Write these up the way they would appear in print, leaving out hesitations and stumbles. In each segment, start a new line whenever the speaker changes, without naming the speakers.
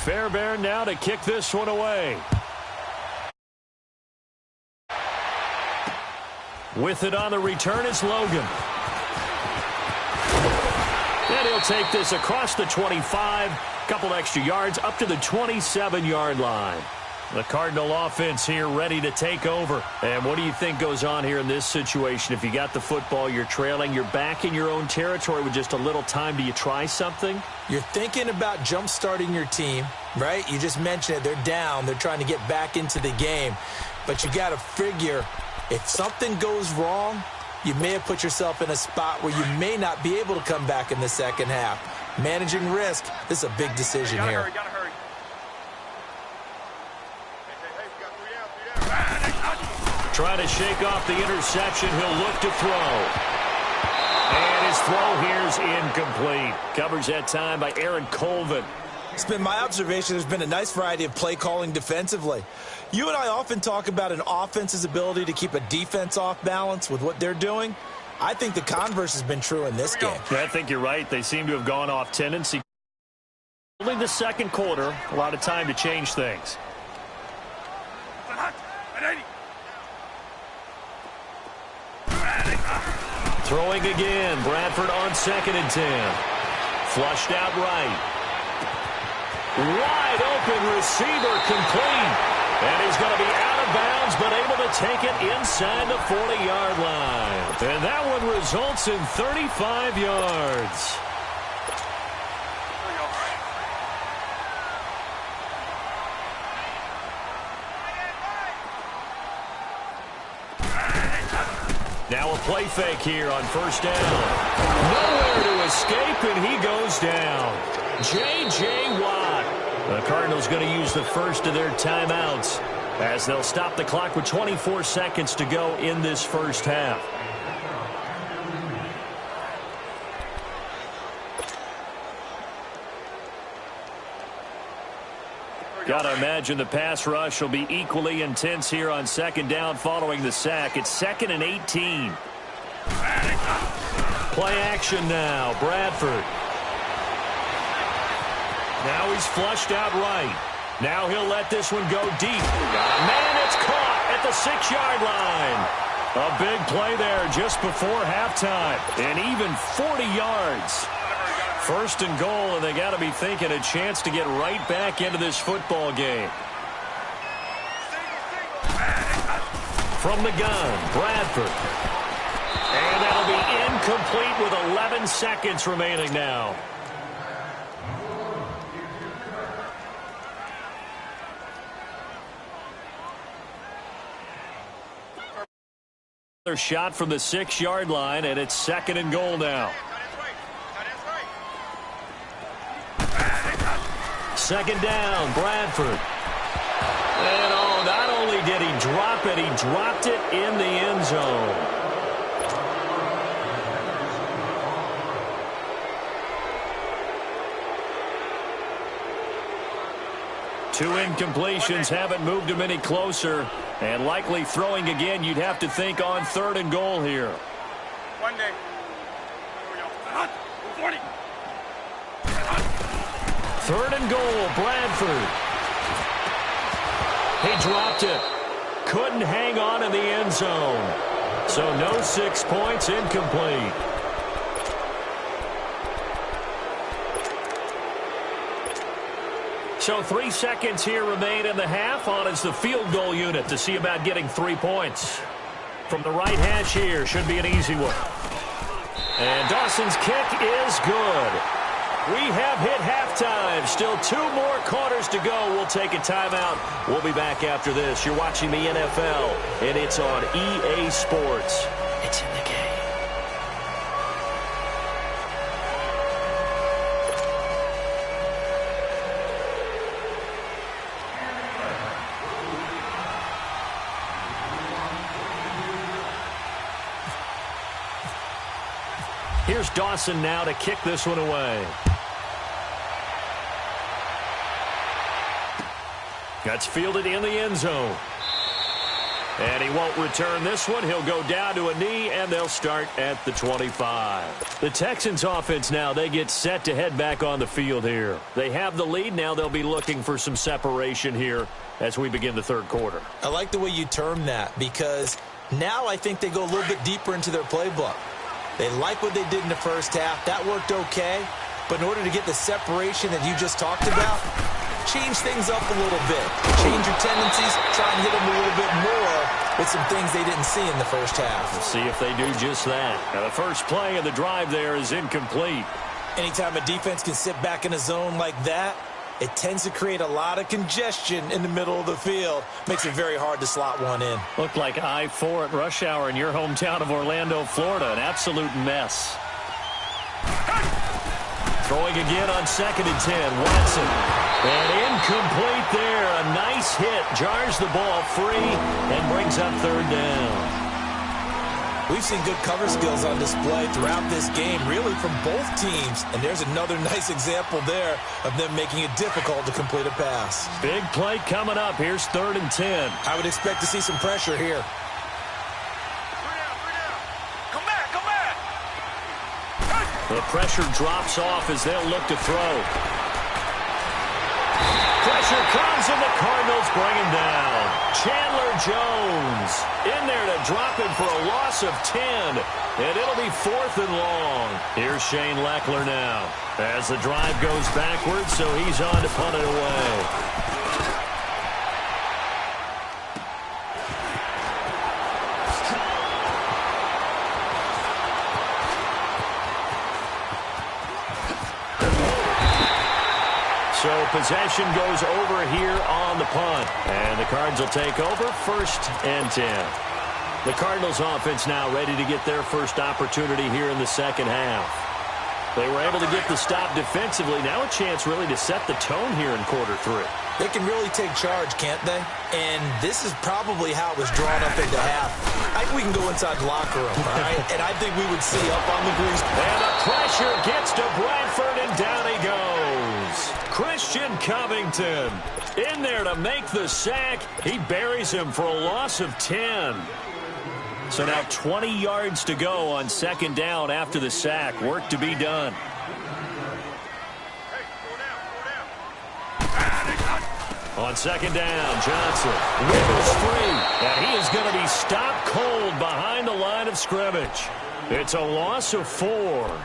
Fairbairn now to kick this one away. With it on the return is Logan. And he'll take this across the 25, couple extra yards up to the 27-yard line. The Cardinal offense here ready to take over. And what do you think goes on here in this situation? If you got the football, you're trailing, you're back in your own territory with just a little time. Do you try something?
You're thinking about jump-starting your team, right? You just mentioned it. They're down. They're trying to get back into the game. But you got to figure if something goes wrong, you may have put yourself in a spot where you may not be able to come back in the second half. Managing risk, this is a big decision here.
Trying to shake off the interception. He'll look to throw. And his throw here is incomplete. Covers that time by Aaron Colvin.
It's been my observation there's been a nice variety of play calling defensively. You and I often talk about an offense's ability to keep a defense off balance with what they're doing. I think the converse has been true in this game.
Yeah, I think you're right. They seem to have gone off tendency. Only the second quarter, a lot of time to change things. Throwing again. Bradford on 2nd and 10. Flushed out right. Wide open receiver complete. And he's going to be out of bounds, but able to take it inside the 40-yard line. And that one results in 35 yards. Now a play fake here on first down. Nowhere to escape, and he goes down. J.J. Watt. The Cardinals going to use the first of their timeouts as they'll stop the clock with 24 seconds to go in this first half. Got to imagine the pass rush will be equally intense here on 2nd down following the sack. It's 2nd and 18. Play action now. Bradford. Now he's flushed out right. Now he'll let this one go deep. Man, it's caught at the 6-yard line. A big play there just before halftime. And even 40 yards. 1st and goal, and they got to be thinking a chance to get right back into this football game. From the gun, Bradford. And that'll be incomplete with 11 seconds remaining now. Another shot from the 6-yard line, and it's 2nd and goal now. 2nd down, Bradford. And oh, not only did he drop it, he dropped it in the end zone. Two incompletions haven't moved him any closer. And likely throwing again, you'd have to think on 3rd and goal here. 3rd and goal, Bradford. He dropped it. Couldn't hang on in the end zone. So no 6 points, incomplete. So 3 seconds here remain in the half. On is the field goal unit to see about getting 3 points. From the right hash here, should be an easy one. And Dawson's kick is good. We have hit halftime. Still 2 more quarters to go. We'll take a timeout. We'll be back after this. You're watching the NFL, and it's on EA Sports. It's in the game. Here's Dawson now to kick this one away. That's fielded in the end zone. And he won't return this one. He'll go down to a knee, and they'll start at the 25. The Texans offense now, they get set to head back on the field here. They have the lead. Now they'll be looking for some separation here as we begin the third quarter.
I like the way you term that because now I think they go a little bit deeper into their playbook. They like what they did in the first half. That worked okay. But in order to get the separation that you just talked about, change things up a little bit. Change your tendencies. Try and hit them a little bit more with some things they didn't see in the first half.
Let's see if they do just that. Now, the first play of the drive there is incomplete.
Anytime a defense can sit back in a zone like that, it tends to create a lot of congestion in the middle of the field. Makes it very hard to slot one in.
Looked like I-4 at rush hour in your hometown of Orlando, Florida. An absolute mess. Throwing again on 2nd and 10. Watson. And incomplete there. A nice hit. Jars the ball free and brings up 3rd down.
We've seen good cover skills on display throughout this game, really from both teams. And there's another nice example there of them making it difficult to complete a pass.
Big play coming up. Here's 3rd and 10.
I would expect to see some pressure here.
Come back.
The pressure drops off as they'll look to throw. Pressure comes and the Cardinals bring him down. Chandler Jones in there to drop him for a loss of 10. And it'll be 4th and long. Here's Shane Leckler now. As the drive goes backwards, so he's on to punt it away. So possession goes over here on the punt. And the Cards will take over 1st and 10. The Cardinals offense now ready to get their first opportunity here in the second half. They were able to get the stop defensively. Now a chance really to set the tone here in quarter 3.
They can really take charge, can't they? And this is probably how it was drawn up into half. I think we can go inside the locker room, all right? And I think we would see up on the grease.
And the pressure gets to Bradford, and down he goes. Christian Covington in there to make the sack. He buries him for a loss of 10. So now 20 yards to go on 2nd down after the sack. Work to be done. On 2nd down, Johnson wiggles free, and he is going to be stopped cold behind the line of scrimmage. It's a loss of 4.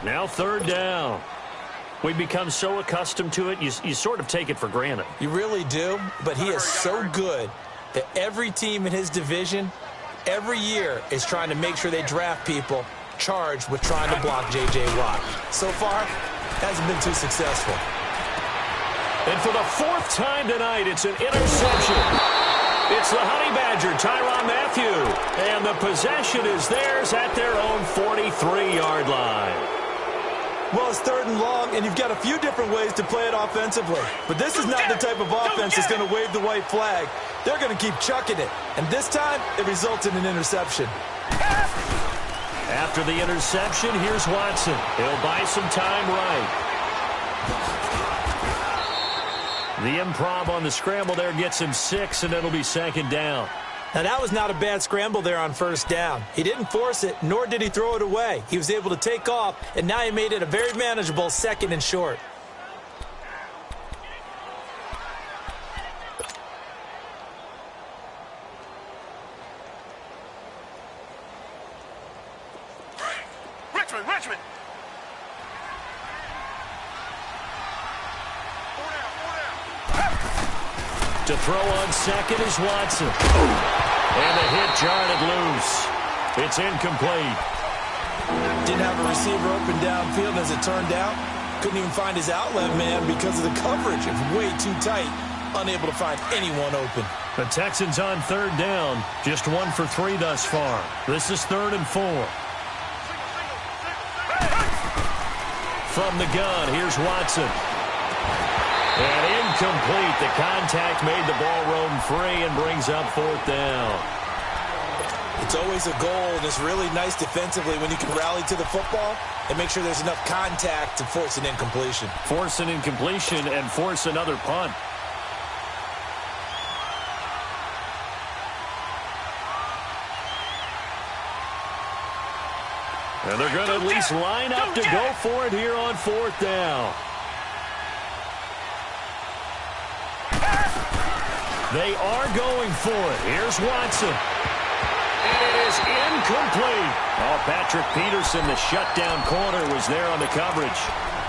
Now 3rd down. We've become so accustomed to it, you sort of take it for granted.
You really do, but he is so good that every team in his division, every year, is trying to make sure they draft people charged with trying to block J.J. Watt. So far, hasn't been too successful.
And for the 4th time tonight, it's an interception. It's the Honey Badger, Tyrann Mathieu. And the possession is theirs at their own 43-yard line.
Well, it's 3rd and long, and you've got a few different ways to play it offensively. But this is not the type of offense that's going to wave the white flag. They're going to keep chucking it. And this time, it results in an interception.
After the interception, here's Watson. He'll buy some time right. The improv on the scramble there gets him 6, and it'll be 2nd down.
Now, that was not a bad scramble there on 1st down. He didn't force it, nor did he throw it away. He was able to take off, and now he made it a very manageable 2nd and short.
Richmond.
To throw on 2nd is Watson. And the hit jarred it loose. It's incomplete.
Didn't have a receiver open downfield, as it turned out. Couldn't even find his outlet man because of the coverage. It was way too tight. Unable to find anyone open.
The Texans on 3rd down. Just 1 for 3 thus far. This is 3rd and 4. From the gun, here's Watson. And incomplete. The contact made the ball roam free and brings up 4th down.
It's always a goal, and it's really nice defensively when you can rally to the football and make sure there's enough contact to force an incompletion.
Force an incompletion and force another punt. And they're going to at least line up to go for it here on 4th down. They are going for it. Here's Watson. And it is incomplete. Oh, Patrick Peterson, the shutdown corner, was there on the coverage.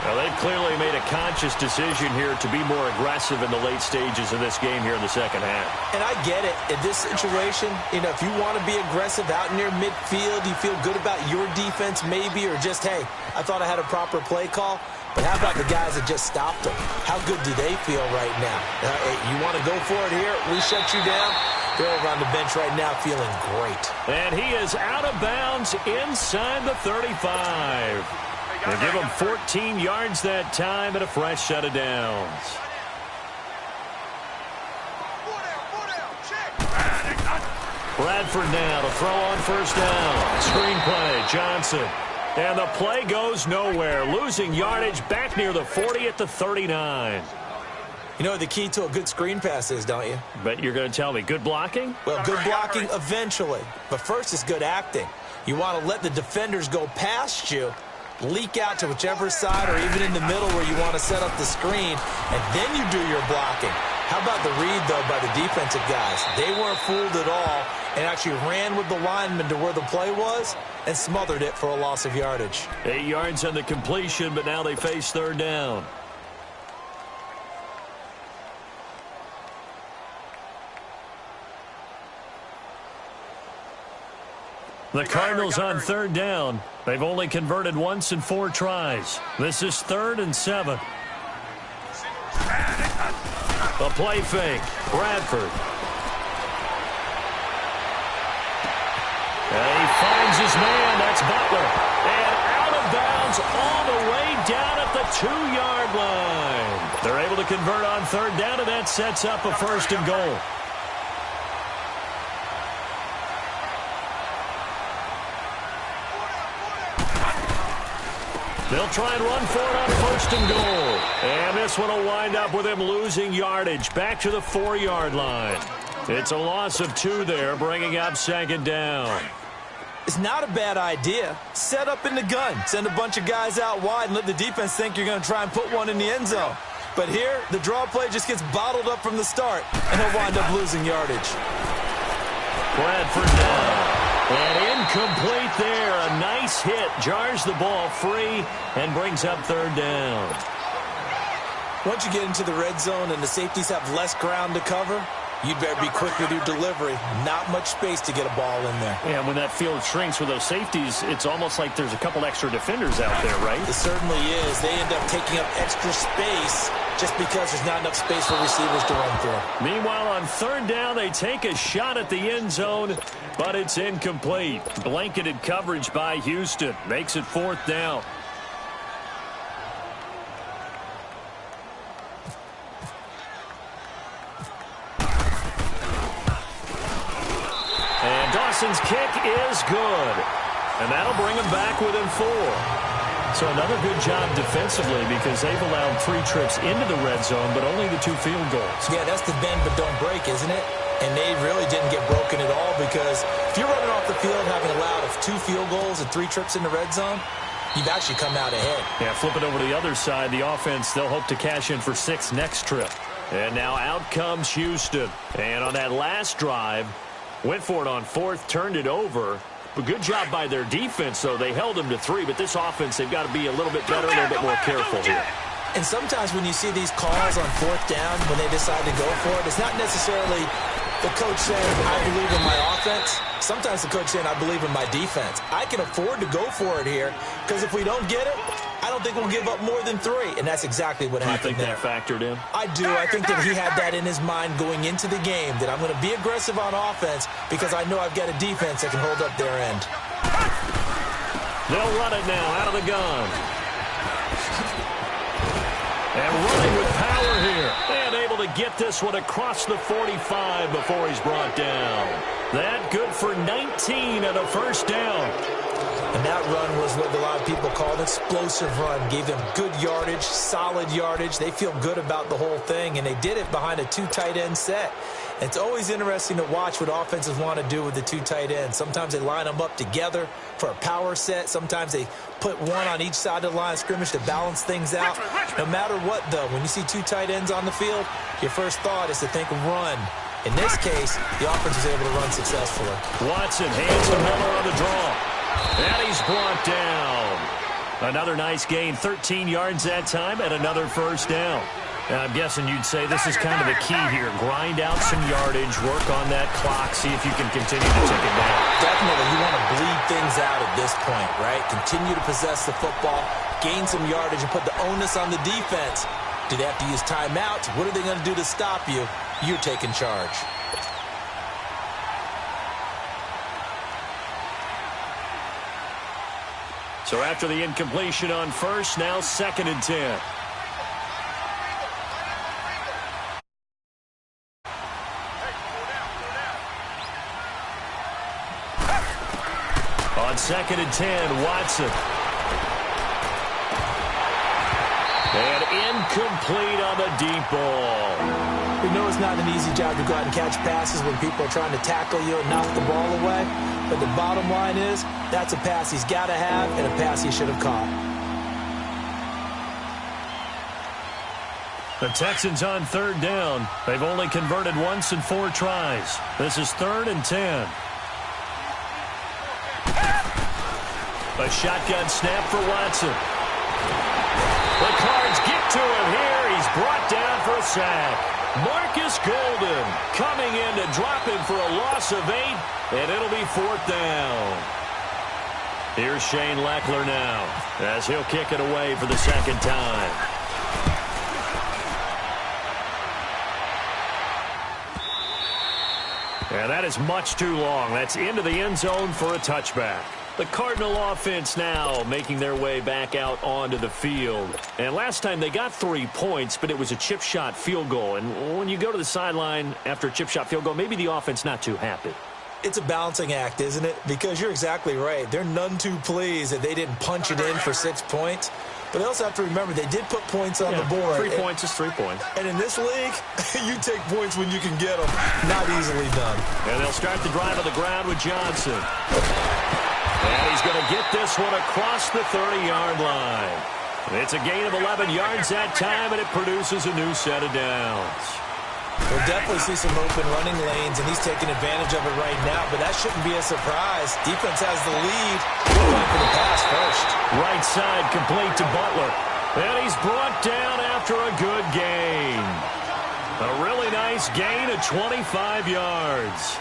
Well, they've clearly made a conscious decision here to be more aggressive in the late stages of this game here in the second half.
And I get it. In this situation, if you want to be aggressive out near midfield, you feel good about your defense maybe, or just, hey, I thought I had a proper play call. But how about the guys that just stopped them? How good do they feel right now? Hey, you want to go for it here? We shut you down? They're over on the bench right now feeling great.
And he is out of bounds inside the 35. They give him 14 yards that time and a fresh set of downs. Bradford now to throw on 1st down. Screenplay, Johnson. And the play goes nowhere. Losing yardage back near the 40 at the 39.
You know what the key to a good screen pass is, don't you?
But you're going to tell me good blocking?
Well, good blocking eventually. But first is good acting. You want to let the defenders go past you, leak out to whichever side or even in the middle where you want to set up the screen, and then you do your blocking. How about the read, though, by the defensive guys? They weren't fooled at all and actually ran with the lineman to where the play was and smothered it for a loss of yardage.
8 yards on the completion, but now they face 3rd down. The Cardinals on 3rd down. They've only converted once in 4 tries. This is 3rd and 7. The play fake. Bradford. And he finds his man. That's Butler. And out of bounds all the way down at the 2-yard line. They're able to convert on 3rd down, and that sets up a 1st and goal. They'll try and run for it on 1st and goal. And this one will wind up with him losing yardage back to the 4-yard line. It's a loss of 2 there, bringing up 2nd down.
It's not a bad idea. Set up in the gun. Send a bunch of guys out wide and let the defense think you're going to try and put one in the end zone. But here, the draw play just gets bottled up from the start, and he'll wind up losing yardage.
Bradford down. And incomplete there. A nice hit. Jars the ball free and brings up 3rd down.
Once you get into the red zone and the safeties have less ground to cover, you'd better be quick with your delivery. Not much space to get a ball in there.
Yeah, when that field shrinks with those safeties, it's almost like there's a couple extra defenders out there, right?
It certainly is. They end up taking up extra space just because there's not enough space for receivers to run through.
Meanwhile, on 3rd down, they take a shot at the end zone, but it's incomplete. Blanketed coverage by Houston. Makes it 4th down. And Dawson's kick is good. And that'll bring him back within 4. So another good job defensively because they've allowed 3 trips into the red zone, but only the 2 field goals.
Yeah, that's the bend but don't break, isn't it? And they really didn't get broken at all because if you're running off the field having allowed 2 field goals and 3 trips in the red zone, you've actually come out ahead.
Yeah, flip it over to the other side. The offense, they'll hope to cash in for 6 next trip. And now out comes Houston. And on that last drive, went for it on 4th, turned it over. But good job by their defense, though. They held them to 3, but this offense, they've got to be a little bit better, a little bit more careful here.
And sometimes when you see these calls on 4th down, when they decide to go for it, it's not necessarily the coach saying, I believe in my offense. Sometimes the coach saying, I believe in my defense. I can afford to go for it here because if we don't get it, I don't think we'll give up more than 3. And that's exactly what happened there.
You think that factored in?
I do. I think that he had that in his mind going into the game, that I'm going to be aggressive on offense because I know I've got a defense that can hold up their end.
They'll run it now out of the gun. And running with power here. And able to get this one across the 45 before he's brought down. That good for 19 and a 1st down.
And that run was what a lot of people call an explosive run. Gave them good yardage, solid yardage. They feel good about the whole thing, and they did it behind a 2 tight end set. It's always interesting to watch what offenses want to do with the two tight ends. Sometimes they line them up together for a power set. Sometimes they put one on each side of the line of scrimmage to balance things out. No matter what, though, when you see two tight ends on the field, your first thought is to think run. In this case, the offense was able to run successfully.
Watson hands to Miller on the draw. And he's brought down. Another nice gain, 13 yards that time, and another first down. And I'm guessing you'd say this is kind of the key here. Grind out some yardage, work on that clock, see if you can continue to tick it down.
Definitely, you want to bleed things out at this point, right? Continue to possess the football, gain some yardage, and put the onus on the defense. Do they have to use timeouts? What are they going to do to stop you? You're taking charge.
So after the incompletion on first, now 2nd and 10. On 2nd and 10, Watson. And incomplete on the deep ball.
We know it's not an easy job to go out and catch passes when people are trying to tackle you and knock the ball away. But the bottom line is, that's a pass he's got to have and a pass he should have caught.
The Texans on 3rd down. They've only converted once in 4 tries. This is 3rd and 10. A shotgun snap for Watson. The Cards get to him here. He's brought down for a sack. Marcus Golden coming in to drop him for a loss of 8, and it'll be 4th down. Here's Shane Leckler now as he'll kick it away for the 2nd time. And that is much too long. That's into the end zone for a touchback. The Cardinal offense now making their way back out onto the field. And last time they got 3 points, but it was a chip shot field goal. And when you go to the sideline after a chip shot field goal, maybe the offense not too happy.
It's a balancing act, isn't it? Because you're exactly right. They're none too pleased that they didn't punch it in for 6 points. But they also have to remember they did put points on the board.
3 points is 3 points.
And in this league, you take points when you can get them. Not easily done.
And they'll start the drive on the ground with Johnson. And he's going to get this one across the 30-yard line. It's a gain of 11 yards that time, and it produces a new set of downs.
We'll definitely see some open running lanes, and he's taking advantage of it right now, but that shouldn't be a surprise. Defense has the lead. We're going for the pass first.
Right side complete to Butler. And he's brought down after a good gain. A really nice gain of 25 yards.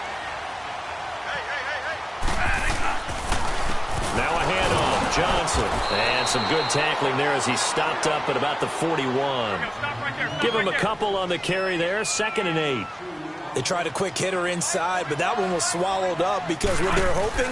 Now a handoff, Johnson. And some good tackling there as he stopped up at about the 41. Give him a couple on the carry there, 2nd and 8.
They tried a quick hitter inside, but that one was swallowed up because what they're hoping,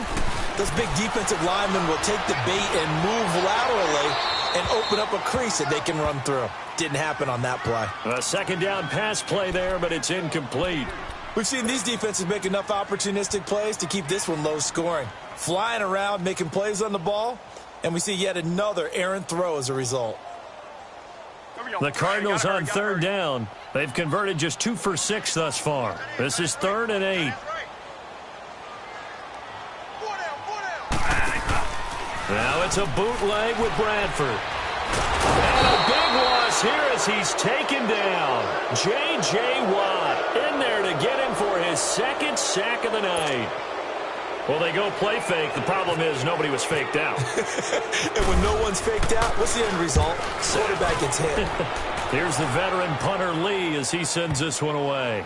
those big defensive linemen will take the bait and move laterally and open up a crease that they can run through. Didn't happen on that play.
A 2nd down pass play there, but it's incomplete.
We've seen these defenses make enough opportunistic plays to keep this one low scoring. Flying around, making plays on the ball, and we see yet another errant throw as a result.
The Cardinals on 3rd down. They've converted just 2 for 6 thus far. This is 3rd and 8. Now it's a bootleg with Bradford. And a big loss here as he's taken down. J.J. Watt in there to get him for his 2nd sack of the night. Well, they go play fake. The problem is nobody was faked out.
And when no one's faked out, what's the end result? Quarterback gets hit.
Here's the veteran punter Lee as he sends this one away.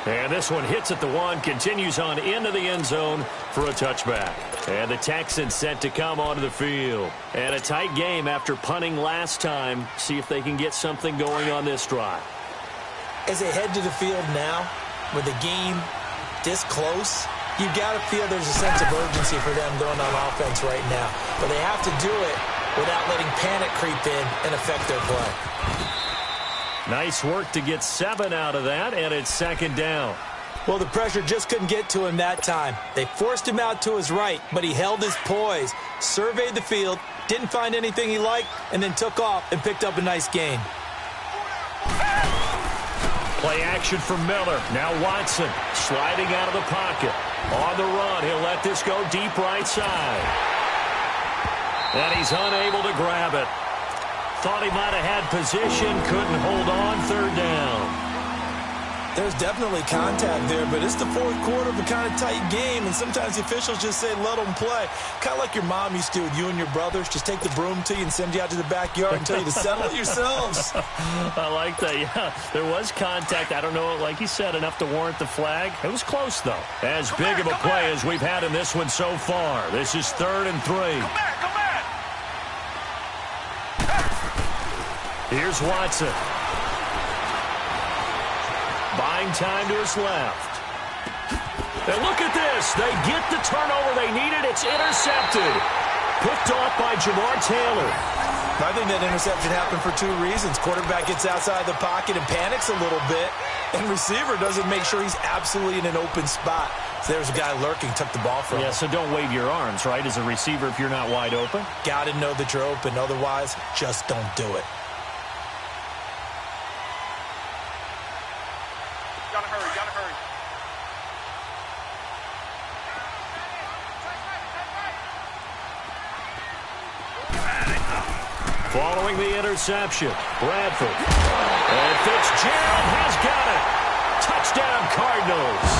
And this one hits at the 1, continues on into the end zone for a touchback. And the Texans set to come onto the field. And a tight game after punting last time. See if they can get something going on this drive.
As they head to the field now, with the game this close, you got to feel there's a sense of urgency for them going on offense right now. But they have to do it without letting panic creep in and affect their play.
Nice work to get 7 out of that, and it's 2nd down.
Well, the pressure just couldn't get to him that time. They forced him out to his right, but he held his poise, surveyed the field, didn't find anything he liked, and then took off and picked up a nice gain.
Play action for Miller. Now Watson sliding out of the pocket. On the run, he'll let this go deep right side. And he's unable to grab it. Thought he might have had position, couldn't hold on, third down.
There's definitely contact there, but it's the fourth quarter of a kind of tight game, and sometimes the officials just say, let them play. Kind of like your mom used to with you and your brothers. Just take the broom to you and send you out to the backyard and tell you to settle it yourselves.
I like that, yeah. There was contact. I don't know, like you said, enough to warrant the flag. It was close, though. As big of a play as we've had in this one so far. This is 3rd and 3.
Come back.
Here's Watson. Buying time to his left. And look at this. They get the turnover they needed. It's intercepted. Picked off by Jamar Taylor.
I think that interception happened for 2 reasons. Quarterback gets outside the pocket and panics a little bit, and receiver doesn't make sure he's absolutely in an open spot. So there's a guy lurking, took the ball from him.
Yeah, so don't wave your arms, right, as a receiver if you're not wide open.
Got to know that you're open. Otherwise, just don't do it.
Gotta hurry.
Following the interception, Bradford. And Fitzgerald has got it. Touchdown, Cardinals.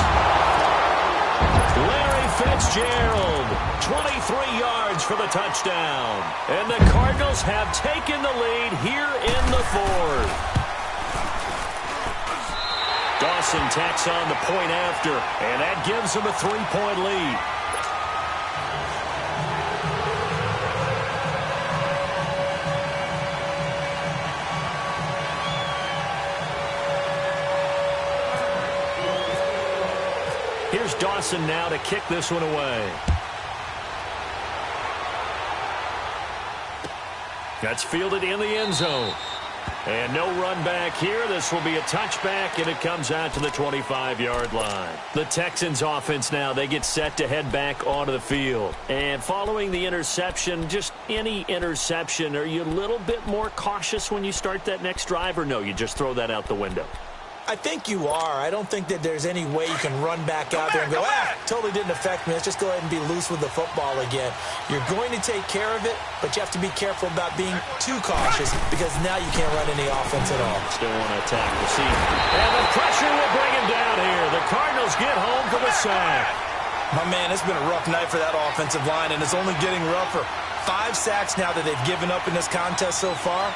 Larry Fitzgerald, 23 yards for the touchdown. And the Cardinals have taken the lead here in the 4th. Dawson tacks on the point after, and that gives them a 3-point lead. Here's Dawson now to kick this one away. That's fielded in the end zone. And no run back here. This will be a touchback, and it comes out to the 25-yard line. The Texans offense now, they get set to head back onto the field. And following the interception, just any interception, are you a little bit more cautious when you start that next drive, or no, you just throw that out the window?
I think you are. I don't think that there's any way you can run back out there and go, totally didn't affect me. Let's just go ahead and be loose with the football again. You're going to take care of it, but you have to be careful about being too cautious because now you can't run any offense at all.
Still want to attack the seat. And the pressure will bring him down here. The Cardinals get home for the sack.
My man, it's been a rough night for that offensive line, and it's only getting rougher. 5 sacks now that they've given up in this contest so far.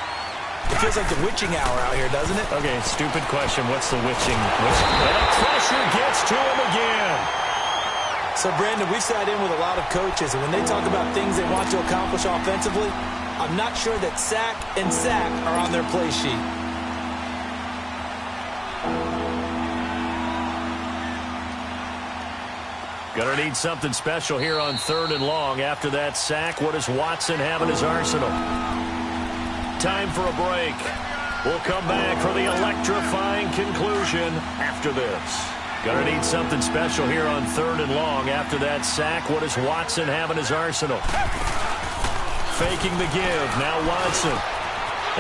It feels like the witching hour out here, doesn't it?
Okay, stupid question. What's the witching? And the pressure gets to him again.
So, Brandon, we've sat in with a lot of coaches, and when they talk about things they want to accomplish offensively, I'm not sure that sack and sack are on their play sheet.
Gonna need something special here on 3rd and long. After that sack, what does Watson have in his arsenal? Time for a break. We'll come back for the electrifying conclusion after this. Gonna need something special here on 3rd and long. After that sack, what does Watson have in his arsenal? Faking the give. Now Watson.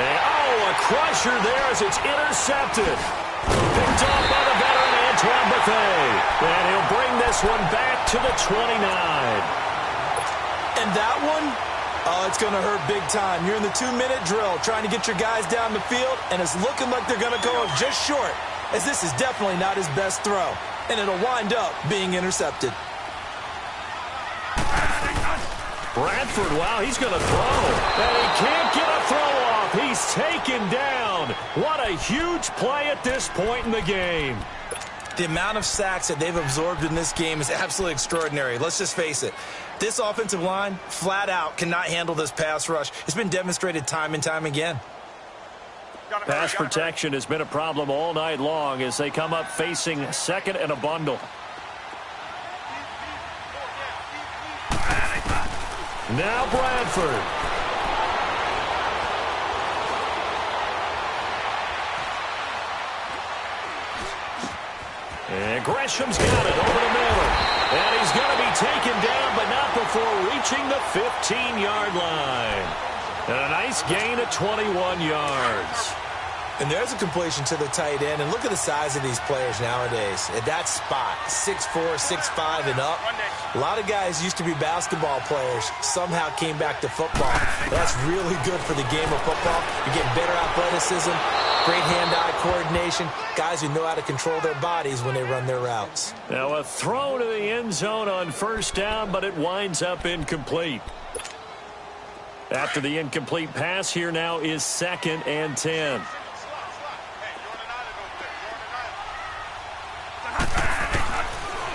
And, a crusher there as it's intercepted. Picked off by the veteran Antoine Bethea. And he'll bring this one back to the 29.
And that one? Oh, it's going to hurt big time. You're in the 2-minute drill trying to get your guys down the field, and it's looking like they're going to go up just short, as this is definitely not his best throw, and it'll wind up being intercepted.
Bradford, wow, he's going to throw, and he can't get a throw off. He's taken down. What a huge play at this point in the game.
The amount of sacks that they've absorbed in this game is absolutely extraordinary. Let's just face it. This offensive line, flat out, cannot handle this pass rush. It's been demonstrated time and time again.
Pass protection has been a problem all night long as they come up facing 2nd and a bundle. Now Bradford. And Gresham's got it over the middle. And he's going to be taken down, but not before reaching the 15-yard line. And a nice gain of 21 yards.
And there's a completion to the tight end. And look at the size of these players nowadays. At that spot, 6'4", 6'5", and up. A lot of guys used to be basketball players, somehow came back to football. That's really good for the game of football. You're getting better athleticism, great hand-eye coordination, guys who know how to control their bodies when they run their routes.
Now a throw to the end zone on first down, but it winds up incomplete. After the incomplete pass, here now is 2nd and 10.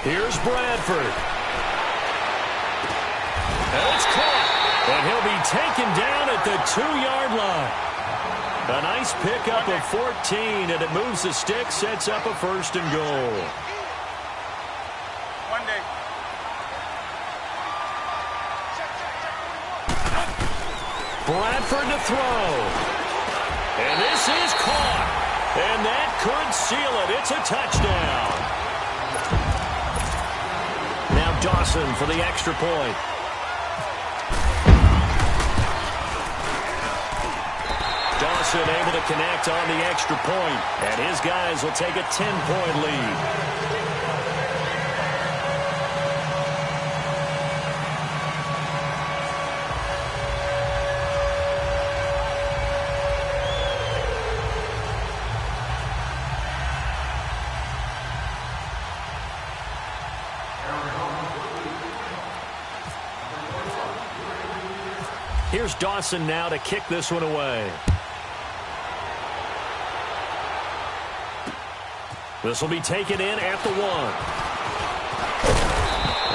Here's Bradford. And it's caught. And he'll be taken down at the 2-yard line. A nice pickup of 14, and it moves the stick, sets up a 1st and goal. Bradford to throw. And this is caught. And that could seal it. It's a touchdown. Now Dawson for the extra point. Dawson able to connect on the extra point, and his guys will take a 10-point lead. Here's Dawson now to kick this one away. This will be taken in at the 1.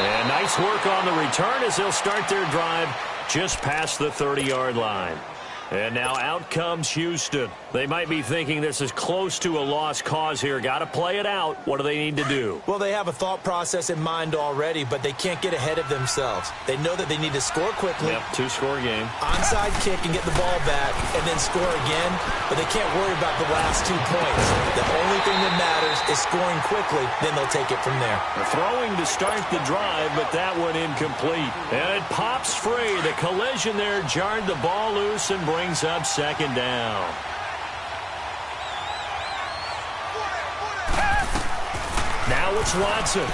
And nice work on the return as they'll start their drive just past the 30-yard line. And now out comes Houston. They might be thinking this is close to a lost cause here. Got to play it out. What do they need to do?
Well, they have a thought process in mind already, but they can't get ahead of themselves. They know that they need to score quickly.
Yep, 2-score game.
Onside kick and get the ball back and then score again, but they can't worry about the last 2 points. The only thing that matters is scoring quickly, then they'll take it from there.
Throwing to start the drive, but that one incomplete. And it pops free. The collision there jarred the ball loose and brings up 2nd down. Now it's Watson.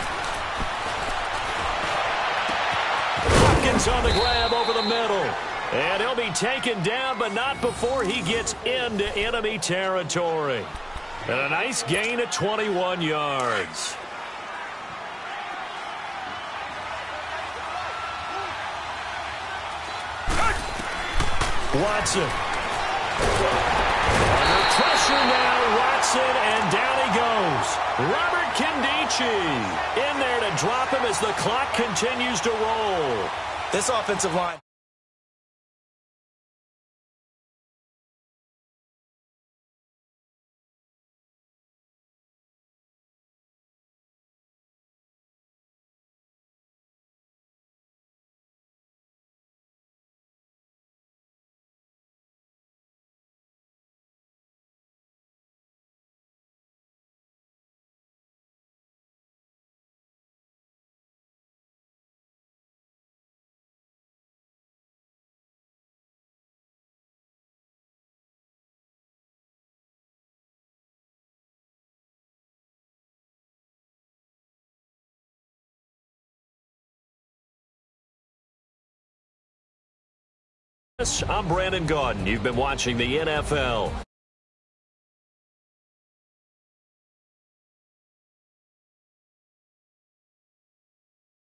Hopkins on the grab over the middle. And he'll be taken down, but not before he gets into enemy territory. And a nice gain of 21 yards. Watson. Under pressure now, Watson, and down he goes. Robert Kindici in there to drop him as the clock continues to roll.
This offensive line.
I'm Brandon Gaudin. You've been watching the NFL.